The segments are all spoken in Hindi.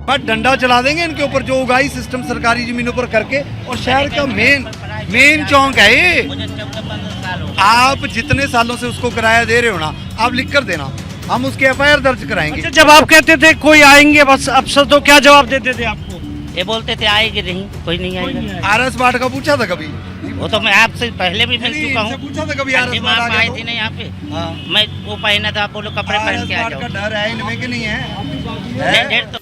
बट डंडा चला देंगे इनके ऊपर, जो उगाई सिस्टम सरकारी जमीनों पर करके। और शहर का मेन चौक है ये। मुझे 14-15 साल हो आप जितने सालों से उसको किराया दे रहे हो ना, आप लिख कर देना, हम उसके एफआईआर दर्ज कराएंगे। अच्छा, जब आप कहते थे कोई आएंगे बस अफसर, तो क्या जवाब देते थे आपको? ये बोलते थे आएगी नहीं, कोई नहीं आएगा। आरएस बाट का पूछा था कभी? वो तो मैं आपसे पहले भी मिल चुका हूँ। पूछा था कभी हाँ आरएस जी, बाट आप आ आए गया थे तो? ना यहाँ पे, हाँ। मैं वो पहना था, आप बोलो कपड़े पहन के आ आरएस जाओ। बाट का डर है इनमें कि नहीं है? डेढ़ तो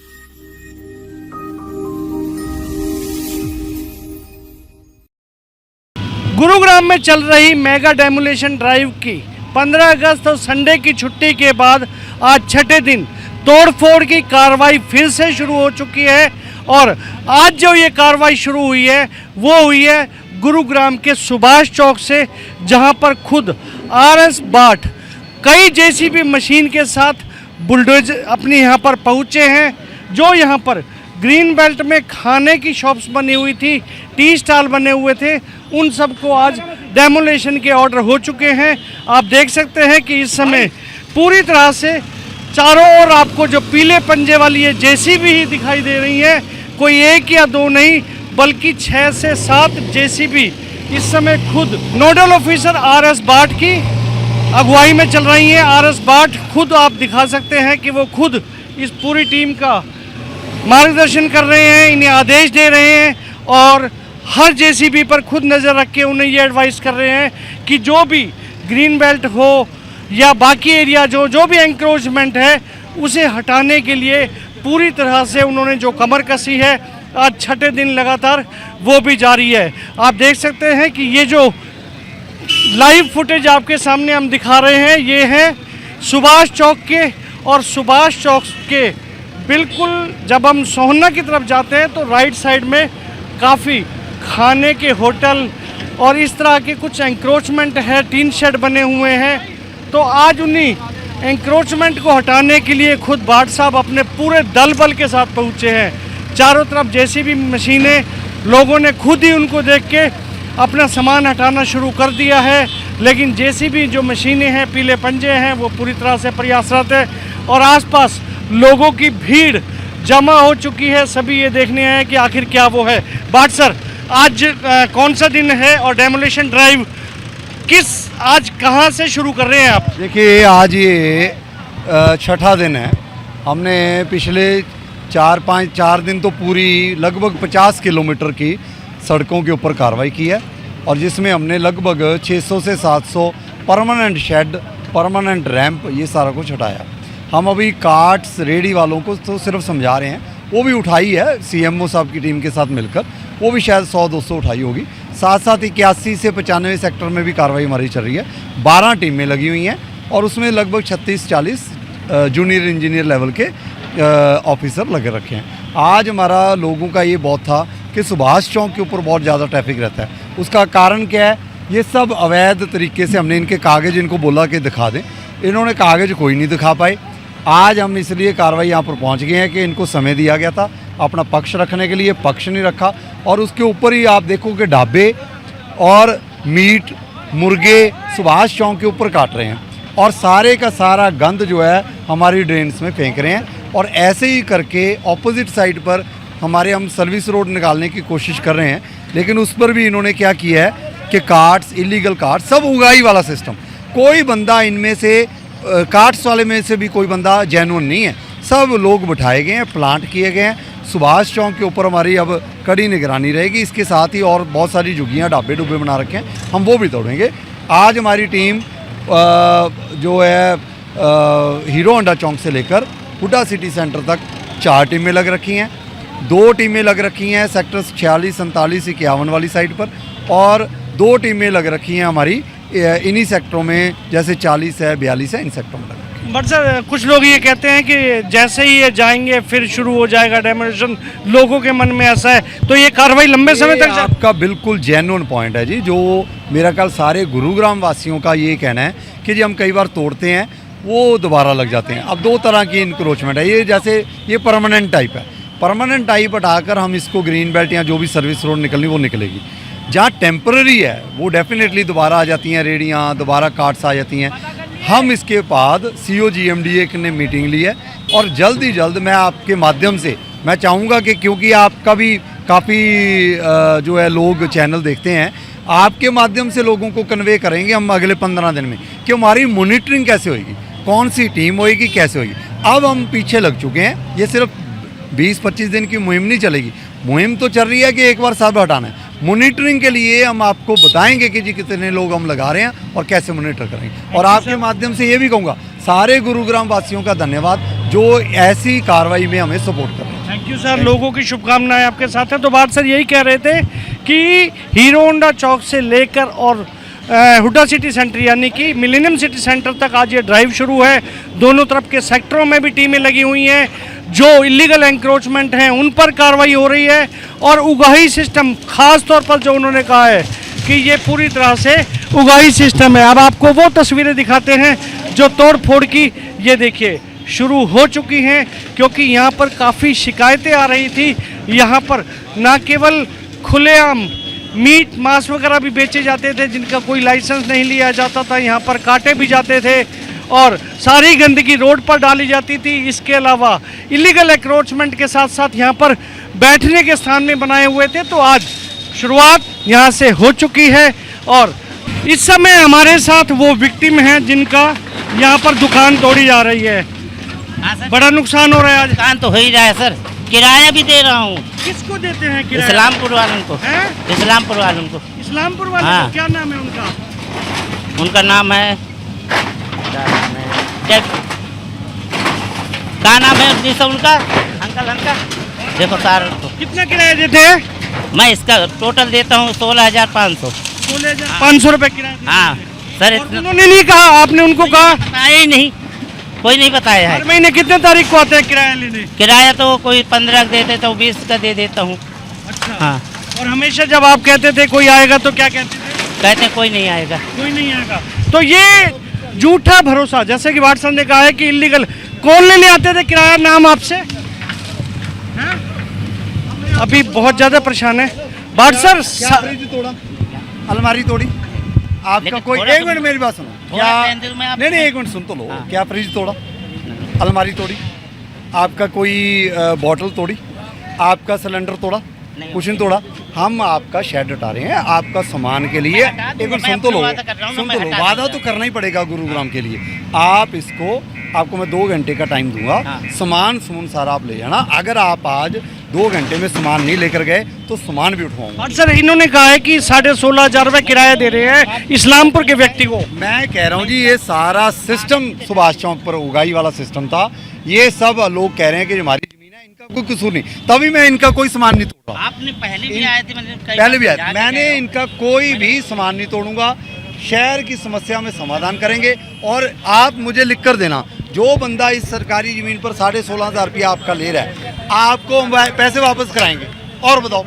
गुरुग्राम में चल रही मेगा डेमोलेशन ड्राइव की 15 अगस्त और संडे की छुट्टी के बाद आज छठे दिन तोड़फोड़ की कार्रवाई फिर से शुरू हो चुकी है। और आज जो ये कार्रवाई शुरू हुई है वो हुई है गुरुग्राम के सुभाष चौक से, जहां पर खुद आरएस बाट कई जेसीबी मशीन के साथ बुलडोजर अपनी यहाँ पर पहुँचे हैं। जो यहाँ पर ग्रीन बेल्ट में खाने की शॉप्स बनी हुई थी, टी स्टॉल बने हुए थे, उन सब को आज डेमोलेशन के ऑर्डर हो चुके हैं। आप देख सकते हैं कि इस समय पूरी तरह से चारों ओर आपको जो पीले पंजे वाली ये जेसीबी ही दिखाई दे रही है। कोई एक या दो नहीं, बल्कि 6 से 7 जेसीबी इस समय खुद नोडल ऑफिसर आरएस बाट की अगुवाई में चल रही हैं। आरएस बाट खुद आप दिखा सकते हैं कि वो खुद इस पूरी टीम का मार्गदर्शन कर रहे हैं, इन्हें आदेश दे रहे हैं और हर जेसीबी पर खुद नज़र रख के उन्हें ये एडवाइस कर रहे हैं कि जो भी ग्रीन बेल्ट हो या बाकी एरिया जो भी एंक्रोचमेंट है उसे हटाने के लिए पूरी तरह से उन्होंने जो कमर कसी है, आज छठे दिन लगातार वो भी जारी है। आप देख सकते हैं कि ये जो लाइव फुटेज आपके सामने हम दिखा रहे हैं, ये है सुभाष चौक के। और सुभाष चौक के बिल्कुल जब हम सोहना की तरफ जाते हैं तो राइट साइड में काफ़ी खाने के होटल और इस तरह के कुछ एंक्रोचमेंट है, टीन शेड बने हुए हैं। तो आज उन्हीं एंक्रोचमेंट को हटाने के लिए खुद बाट साहब अपने पूरे दल बल के साथ पहुँचे हैं। चारों तरफ जेसीबी मशीनें, लोगों ने खुद ही उनको देख के अपना सामान हटाना शुरू कर दिया है। लेकिन जेसीबी जो मशीनें हैं, पीले पंजे हैं, वो पूरी तरह से प्रयासरत है और आसपास लोगों की भीड़ जमा हो चुकी है। सभी ये देखने आए कि आखिर क्या वो है। बाट सर, आज कौन सा दिन है और डेमोलेशन ड्राइव आज कहाँ से शुरू कर रहे हैं आप? देखिए, आज ये छठा दिन है। हमने पिछले 4 दिन तो पूरी लगभग 50 किलोमीटर की सड़कों के ऊपर कार्रवाई की है और जिसमें हमने लगभग 600 से 700 परमानेंट शेड, परमानेंट रैंप, ये सारा कुछ हटाया। हम अभी कार्ट्स, रेडी वालों को तो सिर्फ समझा रहे हैं, वो भी उठाई है सीएमओ साहब की टीम के साथ मिलकर, वो भी शायद 100-200 उठाई होगी। साथ साथ 81 से 95 सेक्टर में भी कार्रवाई हमारी चल रही है। 12 टीमें लगी हुई हैं और उसमें लगभग 36-40 जूनियर इंजीनियर लेवल के ऑफिसर लगे रखे हैं। आज हमारा लोगों का ये बहुत था कि सुभाष चौक के ऊपर बहुत ज़्यादा ट्रैफिक रहता है। उसका कारण क्या है? ये सब अवैध तरीके से हमने इनके कागज़ इनको बोला कि दिखा दें, इन्होंने कागज़ कोई नहीं दिखा पाए। आज हम इसलिए कार्रवाई यहाँ पर पहुँच गए हैं कि इनको समय दिया गया था अपना पक्ष रखने के लिए, पक्ष नहीं रखा और उसके ऊपर ही आप देखो कि ढाबे और मीट, मुर्गे सुभाष चौक के ऊपर काट रहे हैं और सारे का सारा गंद जो है हमारी ड्रेन्स में फेंक रहे हैं। और ऐसे ही करके ऑपोजिट साइड पर हम सर्विस रोड निकालने की कोशिश कर रहे हैं, लेकिन उस पर भी इन्होंने क्या किया है कि कार्ट्स, इलीगल कार्ट्स, सब उगाई वाला सिस्टम। कोई बंदा इनमें से कार्ट्स वाले में से भी कोई बंदा जेन्युइन नहीं है। सब लोग बिठाए गए हैं, प्लांट किए गए हैं। सुभाष चौक के ऊपर हमारी अब कड़ी निगरानी रहेगी। इसके साथ ही और बहुत सारी झुग्गियाँ, ढाबे डुब्बे बना रखे हैं, हम वो भी तोड़ेंगे। आज हमारी टीम जो है हीरो होंडा चौक से लेकर हुडा सिटी सेंटर तक 4 टीमें लग रखी हैं। 2 टीमें लग रखी हैं सेक्टर 46, 47, 51 वाली साइड पर और 2 टीमें लग रखी हैं हमारी इन्हीं सेक्टरों में, जैसे 40 है, 42 है, इन सेक्टरों में लग रखी हैं। बट सर, कुछ लोग ये कहते हैं कि जैसे ही ये जाएंगे फिर शुरू हो जाएगा डेमोलेशन, लोगों के मन में ऐसा है, तो ये कार्रवाई लंबे समय तक आपका बिल्कुल जेन्युइन पॉइंट है जी। जो मेरा ख्याल सारे गुरुग्राम वासियों का ये कहना है कि जी हम कई बार तोड़ते हैं, वो दोबारा लग जाते हैं। अब 2 तरह की इंक्रोचमेंट है। ये जैसे ये परमानेंट टाइप है, परमानेंट टाइप हटाकर हम इसको ग्रीन बेल्ट या जो भी सर्विस रोड निकलनी वो निकलेगी। जहाँ टेम्पररी है वो डेफिनेटली दोबारा आ जाती हैं रेडियाँ, दोबारा कार्ट्स आ जाती हैं। हम इसके बाद COGMDA ने मीटिंग ली है और जल्द ही जल्द मैं आपके माध्यम से मैं चाहूँगा कि क्योंकि आपका भी काफ़ी जो है लोग चैनल देखते हैं, आपके माध्यम से लोगों को कन्वे करेंगे हम अगले 15 दिन में कि हमारी मॉनिटरिंग कैसे होएगी, कौन सी टीम होएगी, कैसे होएगी। अब हम पीछे लग चुके हैं, ये सिर्फ 20-25 दिन की मुहिम नहीं चलेगी। मुहिम तो चल रही है कि एक बार सब हटाना है। मॉनिटरिंग के लिए हम आपको बताएंगे कि जी कितने लोग हम लगा रहे हैं और कैसे मॉनिटर करेंगे। और आपके माध्यम से ये भी कहूँगा सारे गुरुग्राम वासियों का धन्यवाद जो ऐसी कार्रवाई में हमें सपोर्ट कर रहे हैं। थैंक यू सर, लोगों की शुभकामनाएं आपके साथ हैं। तो बात सर यही कह रहे थे कि हीरो होंडा चौक से लेकर और हुडा सिटी सेंटर यानी कि मिलेनियम सिटी सेंटर तक आज ये ड्राइव शुरू है। दोनों तरफ के सेक्टरों में भी टीमें लगी हुई हैं, जो इलीगल एंक्रोचमेंट हैं उन पर कार्रवाई हो रही है। और उगाही सिस्टम, खास तौर पर जो उन्होंने कहा है कि ये पूरी तरह से उगाही सिस्टम है। अब आपको वो तस्वीरें दिखाते हैं जो तोड़ फोड़ की, ये देखिए, शुरू हो चुकी हैं, क्योंकि यहाँ पर काफ़ी शिकायतें आ रही थी। यहाँ पर ना केवल खुलेआम मीट मांस वगैरह भी बेचे जाते थे जिनका कोई लाइसेंस नहीं लिया जाता था, यहाँ पर काटे भी जाते थे और सारी गंदगी रोड पर डाली जाती थी। इसके अलावा इलीगल एक्रोचमेंट के साथ साथ यहाँ पर बैठने के स्थान में बनाए हुए थे। तो आज शुरुआत यहाँ से हो चुकी है और इस समय हमारे साथ वो विक्टिम हैं जिनका यहाँ पर दुकान तोड़ी जा रही है। हाँ सर, बड़ा नुकसान हो रहा है आज। दुकान तो हो ही रहा है सर, किराया भी दे रहा हूँ। किसको देते हैं किराया? इस्लामपुर वालों को। हैं? इस्लामपुर वालों को। इस्लामपुर वाले हाँ। को क्या नाम है उनका? उनका नाम है, क्या नाम है, क्या नाम है जी सब उनका, अंकल देखो सर, कितना किराया देते हैं? मैं इसका टोटल देता हूँ 16,500। 16,500 रुपए किराया देते हाँ हैं। सर, और इतना उन्होंने नहीं कहा, आपने उनको कहा? बताया ही नहीं, कोई नहीं बताया हर है। महीने कितने तारीख को आते हैं किराया लेने? किराया तो कोई 15 का देते तो 20 का दे देता हूँ। अच्छा। हाँ, और हमेशा जब आप कहते थे कोई आएगा तो क्या कहते थे? कहते कोई नहीं आएगा। कोई नहीं आएगा। तो ये झूठा भरोसा, जैसे कि वाटसन ने कहा है कि इलीगल, कौन लेने आते थे किराया नाम आपसे? हैं? अभी बहुत ज्यादा परेशान है वाटसर। क्या फ्रिज तोड़ा, अलमारी तोड़ी आपका लेकिन कोई? थोड़ा एक तो- मिनट मेरी बात सुनो। थोड़ा क्या टेंशन में आप- नहीं, एक मिनट सुन तो लो। हाँ। क्या फ्रिज तोड़ा, अलमारी तोड़ी, आपका कोई बॉटल तोड़ी, आपका सिलेंडर तोड़ा, नहीं। कुछ नहीं तोड़ा। हम आपका शेड हटा रहे हैं आपका सामान के लिए। हटा दूंगा, एक मिनट मैं सुन तो लो, अपना वादा कर रहा हूँ ना, सुन मैं तो लो। हटा वादा दूंगा। तो करना ही पड़ेगा गुरुग्राम के लिए। आप इसको, आपको मैं 2 घंटे का टाइम दूंगा, हाँ। सामान सारा आप ले जाना। अगर आप आज 2 घंटे में सामान नहीं लेकर गए तो सामान भी उठवाऊंगा। और सर इन्होंने कहा है कि 16,500 रुपए किराया दे रहे हैं इस्लामपुर के व्यक्ति को। मैं कह रहा हूँ जी, ये सारा सिस्टम सुभाष चौक पर उगाई वाला सिस्टम था। ये सब लोग कह रहे हैं कि हमारी जमीन है, इनका कोई कसूर नहीं, तभी मैं इनका कोई सामान नहीं तोड़ रहा। आपने पहले भी आए थे, मैंने कई पहले भी बार आया, जाके मैंने गए। इनका कोई भी सामान नहीं तोड़ूंगा। शहर की समस्या में समाधान करेंगे। और आप मुझे लिख कर देना, जो बंदा इस सरकारी ज़मीन पर 16,500 रुपया आपका ले रहा है, आपको हम पैसे वापस कराएंगे। और बताओ,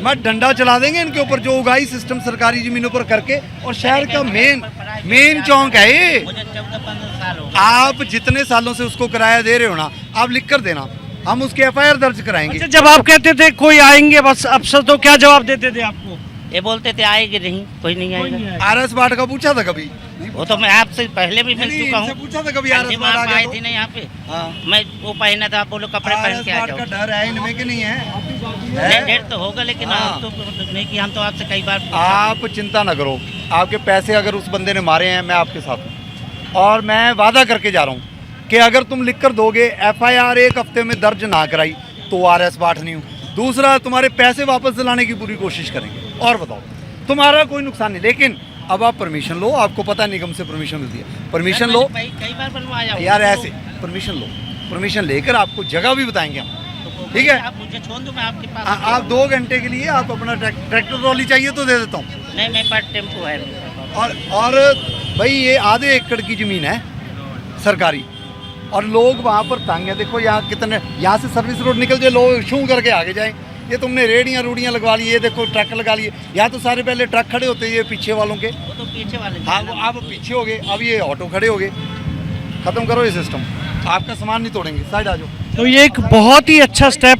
मैं डंडा चला देंगे इनके ऊपर, जो उगाई सिस्टम सरकारी ज़मीनों पर करके। और शहर का मेन चौक है ये। मुझे 14-15 साल हो गए। आप जितने सालों से उसको किराया दे रहे हो ना, आप लिख कर देना, हम उसके FIR दर्ज कराएंगे। अच्छा, जब आप कहते थे कोई आएंगे बस अफसर, तो क्या जवाब देते थे आपको? ये बोलते थे आएगी नहीं, कोई नहीं आएगा। RS बाट का पूछा था कभी? वो तो मैं आपसे पहले भी मिल नहीं, चुका इनसे हूँ। पूछा था कभी हाँ RS जी, बाट आ आप गया आए तो? थे ना यहाँ पे, हाँ। मैं वो पहना था, आप बोलो कपड़े पहन के आ RS जाओ। बाट का डर है इनमें कि नहीं है? नहीं, है? डेट तो होगा, लेकिन हाँ। हम तो नहीं कि हम तो आपसे कई बार पूछा। आप चिंता ना करो, आपके पैसे अगर उस बंदे ने मारे हैं, मैं आपके साथ हूँ। और मैं वादा करके जा रहा हूँ कि अगर तुम लिख कर दोगे, FIR 1 हफ्ते में दर्ज ना कराई तो RS बाट नहीं हूँ। दूसरा, तुम्हारे पैसे वापस दिलाने की पूरी कोशिश करेंगे। और बताओ, तुम्हारा कोई नुकसान नहीं। लेकिन अब आप परमिशन लो, आपको पता निगम से परमिशन मिलती है, परमिशन लो कई बार बनवाया हूँ। यार। ऐसे परमिशन लो, परमिशन लेकर आपको जगह भी बताएंगे हम, ठीक है? आप मुझे छोड़ दो, मैं आपके पास आप 2 घंटे के लिए आप अपना ट्रैक्टर ट्रॉली चाहिए तो दे देता हूँ। नहीं, मेरे पास टेम्पो है। और भाई ये आधे एकड़ की ज़मीन है सरकारी, और लोग वहाँ पर तंग हैं। देखो यहाँ कितने, यहाँ से सर्विस रोड निकल जाए, लोग शू करके आगे जाएं। ये तुमने रेडियाँ रूड़ियाँ लगवा ली, ये देखो ट्रक लगा लिए। यहाँ तो सारे पहले ट्रक खड़े होते हैं, ये पीछे वालों के। वो तो पीछे वाले हाँ, वो आप पीछे हो गए, अब ये ऑटो खड़े हो गए। ख़त्म करो ये सिस्टम, आपका सामान नहीं तोड़ेंगे, साइड आ जाओ। तो ये एक बहुत ही अच्छा स्टेप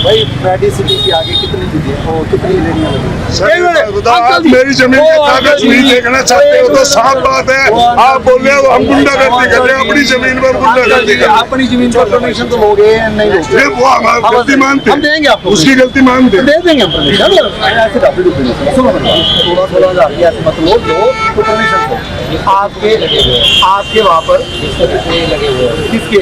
भाई मेडिसिटी के आगे कितनी कितनी लेनियां लगी? मेरी जमीन के कागज नहीं देखना चाहते हो तो साफ बात है। आप बोल रहे हो हम गुंडागर्दी कर रहे हैं, अपनी जमीन पर गुंडागर्दी कर रहे हैं। अपनी जमीन पर परमिशन तो लोगे नहीं लोगे? ये वो हमारी गलती मानते हम देंगे आपको, उसकी गलती मानते दे देंगे हम परमिशन। ऐसे काफी सुनो 16,000 की ऐसे मत लो तो परमिशन दो। आपके वहाँ पर किसके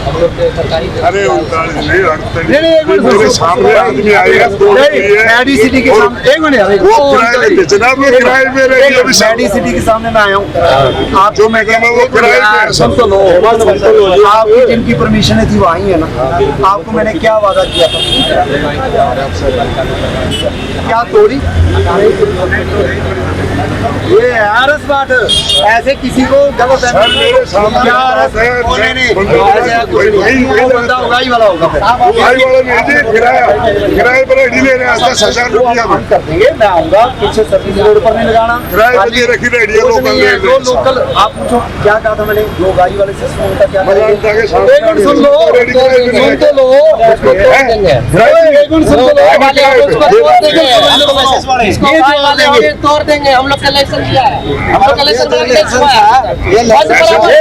अरे नहीं हटते नहीं, एक मिनट मेरे सामने आदमी आए हैं मेडिसिटी के सामने, एक मिनट वो किराए लेते जनाब, वो किराए पे रहे हैं अभी सब। मेडिसिटी के सामने मैं आया हूँ। आप जो मैं कहूँ वो किराए पे है सब। सुन तो लो, आपकी जिनकी परमिशन थी वो आई है ना। आपको मैंने क्या वादा किया था? क्या तोड़ी? ये आरस बात ऐसे किसी को गलत है मेरे सामने क्या आरस है, होने नहीं वही वो बंदा उगाई वाला होगा फिर भाई वाला नहीं जी, किराए पर रेडी ले रहे हैं 10,000 रुपया में। कर देंगे। मैं आऊंगा पीछे सर्विस रोड पर नहीं लगाना। किराए पे दे रखी रेडी है कुछ नहीं है, लोकल जो लोकल आप पूछो क्या कहा था मैंने, जो गाड़ी वाले सिस्टम का क्या करेंगे? मजाक के साथ एक मिनट सुन लो, रेडी किराए पे सुन तो लो, उसको तोड़ देंगे। एक मिनट सुन तो लो, वाले उसको तोड़ देंगे। इसको गाय वाले होंगे, तोड़ देंगे। हम लोग कलेक्शन किया है, हम लोग कलेक्शन बड़ा केस हुआ है। ये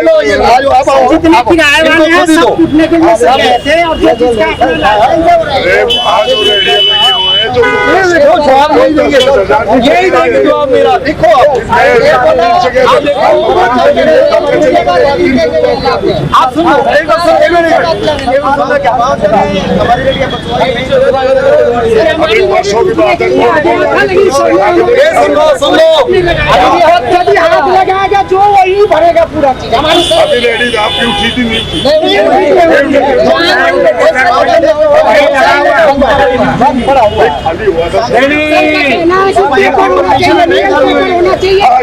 लो ये आज आप आओ, जितने किराए वाले हैं सब टूटने के लिए सब कहते हैं और जो जिसका अपना अरे आज जो रेडी लगी हुए हैं जो ये देखो जवाब नहीं देंगे, यही देंगे जवाब मेरा। देखो आप सुनो, एक बार सुनो, एक मिनट क्या हमारी रेडियो अभी वर्षों की बात है। सुन लो हाथ लगाएगा जो वही भरेगा पूरा चीज हमारी अभी रेडी आपकी उठी थी नहीं थी। खाली हुआ था।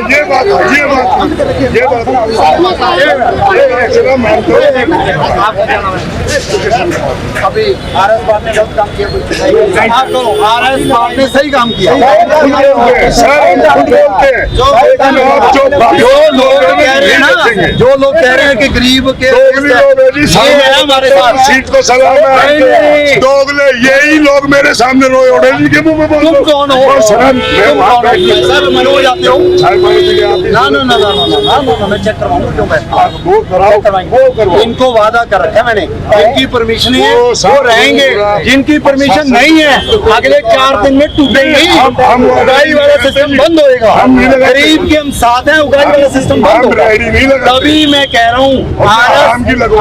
ये बात अभी आरएस बात ने गलत काम किया। आप करो, आरएस बात ने सही काम किया। जो लोग कह रहे हैं कि गरीब के हमारे साथ सीट को सलाम है दोगले, यही लोग मेरे सामने रोए उड़े जी के मुंह में बोल। तुम कौन हो? सर मनोज आते हो? ना ना ना ना ना ना मैं चेक करवाऊंगा क्यों मैं इनको वादा कर रखा है मैंने, जिनकी परमिशन है वो रहेंगे, जिनकी परमिशन नहीं है अगले 4 दिन में टूटेंगी। उगाई वाला सिस्टम बंद होएगा। गरीब के हम साथ हैं, उगाई वाला सिस्टम बंद होगा। तभी मैं कह रहा हूँ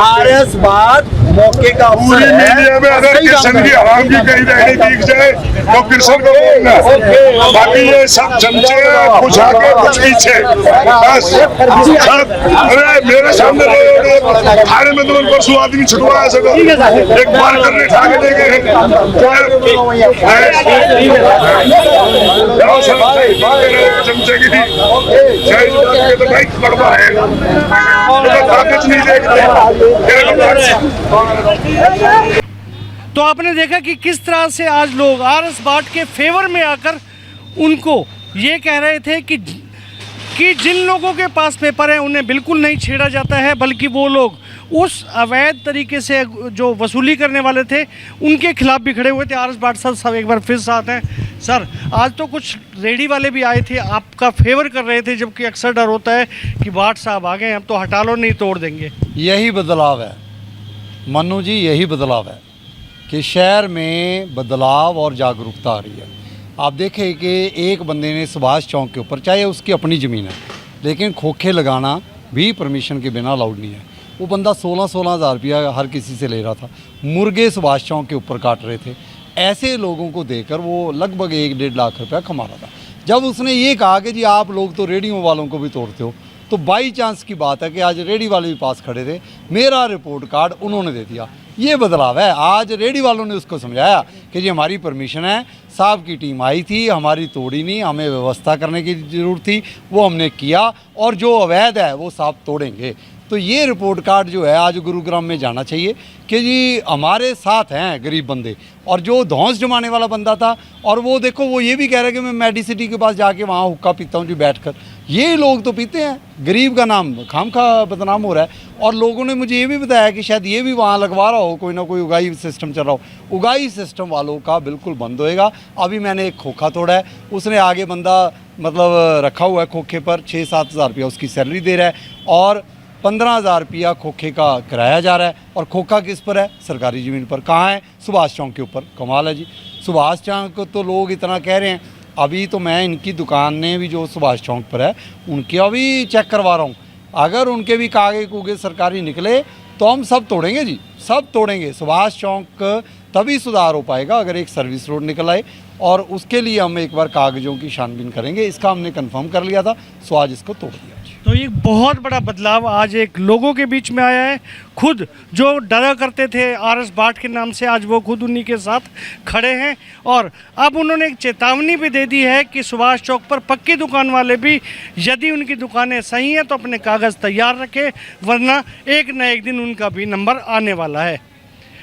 आरएस बात मौके का पूरी मीडिया में अगर कृष्ण की हराम की कहीं रहनी दिख जाए तो कृष्ण को बोलना, बाकी ये सब चमचे कुछ आगे कुछ पीछे बस सब। अरे मेरे सामने थाने में तो परसों आदमी छुटवाया सको, एक बार करने ठाके ले गए चमचे की तो भाई पड़वा है कागज नहीं देखते। तो आपने देखा कि किस तरह से आज लोग आरएस बाट के फेवर में आकर उनको ये कह रहे थे कि जिन लोगों के पास पेपर है उन्हें बिल्कुल नहीं छेड़ा जाता है, बल्कि वो लोग उस अवैध तरीके से जो वसूली करने वाले थे उनके खिलाफ भी खड़े हुए थे। आरएस बाट साहब सब एक बार फिर साथ हैं। सर आज तो कुछ रेडी वाले भी आए थे, आपका फेवर कर रहे थे, जबकि अक्सर डर होता है कि बाट साहब आ गए हम तो हटा लो नहीं तोड़ देंगे। यही बदलाव है मनु जी, यही बदलाव है कि शहर में बदलाव और जागरूकता आ रही है। आप देखें कि एक बंदे ने सुभाष चौक के ऊपर, चाहे उसकी अपनी ज़मीन है, लेकिन खोखे लगाना भी परमिशन के बिना अलाउड नहीं है। वो बंदा 16-16 हज़ार रुपया हर किसी से ले रहा था, मुर्गे सुभाष चौक के ऊपर काट रहे थे। ऐसे लोगों को देकर वो लगभग 1-1.5 लाख रुपया कमा रहा था। जब उसने ये कहा कि जी आप लोग तो रेडियो वालों को भी तोड़ते हो, तो बाई चांस की बात है कि आज रेडी वाले भी पास खड़े थे, मेरा रिपोर्ट कार्ड उन्होंने दे दिया। ये बदलाव है। आज रेडी वालों ने उसको समझाया कि जी हमारी परमिशन है, साहब की टीम आई थी, हमारी तोड़ी नहीं, हमें व्यवस्था करने की ज़रूरत थी, वो हमने किया, और जो अवैध है वो साहब तोड़ेंगे। तो ये रिपोर्ट कार्ड जो है आज गुरुग्राम में जाना चाहिए कि जी हमारे साथ हैं गरीब बंदे। और जो धौंस जमाने वाला बंदा था, और वो देखो वो ये भी कह रहा है कि मैं मेडिसिटी के पास जाके वहाँ हुक्का पीता हूँ जी बैठकर। ये लोग तो पीते हैं, गरीब का नाम खामखा बदनाम हो रहा है। और लोगों ने मुझे ये भी बताया कि शायद ये भी वहाँ लगवा रहा हो, कोई ना कोई उगाई सिस्टम चल रहा हो। उगाई सिस्टम वालों का बिल्कुल बंद होएगा। अभी मैंने एक खोखा तोड़ा है, उसने आगे बंदा मतलब रखा हुआ है खोखे पर, 6-7 हज़ार रुपया उसकी सैलरी दे रहा है और 15,000 रुपया खोखे का किराया जा रहा है। और खोखा किस पर है? सरकारी ज़मीन पर। कहाँ है? सुभाष चौक के ऊपर। कमाल है जी। सुभाष चौक को तो लोग इतना कह रहे हैं, अभी तो मैं इनकी दुकान ने भी जो सुभाष चौक पर है उनके अभी चेक करवा रहा हूँ। अगर उनके भी कागज कूगे सरकारी निकले तो हम सब तोड़ेंगे जी, सब तोड़ेंगे। सुभाष चौक तभी सुधार हो पाएगा अगर एक सर्विस रोड निकल आए, और उसके लिए हम एक बार कागज़ों की छानबीन करेंगे। इसका हमने कंफर्म कर लिया था, सो आज इसको तोड़ दिया। तो एक बहुत बड़ा बदलाव आज एक लोगों के बीच में आया है। खुद जो डरा करते थे RS भाट के नाम से, आज वो खुद उन्हीं के साथ खड़े हैं। और अब उन्होंने एक चेतावनी भी दे दी है कि सुभाष चौक पर पक्की दुकान वाले भी यदि उनकी दुकानें सही हैं तो अपने कागज़ तैयार रखें, वरना एक न एक दिन उनका भी नंबर आने वाला है।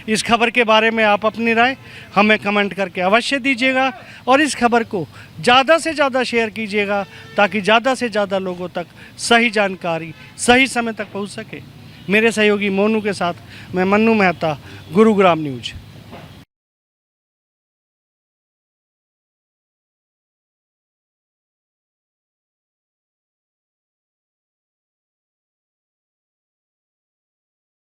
इस खबर के बारे में आप अपनी राय हमें कमेंट करके अवश्य दीजिएगा और इस खबर को ज़्यादा से ज़्यादा शेयर कीजिएगा ताकि ज़्यादा से ज़्यादा लोगों तक सही जानकारी सही समय तक पहुंच सके। मेरे सहयोगी मोनू के साथ मैं मन्नू मेहता, गुरुग्राम न्यूज़।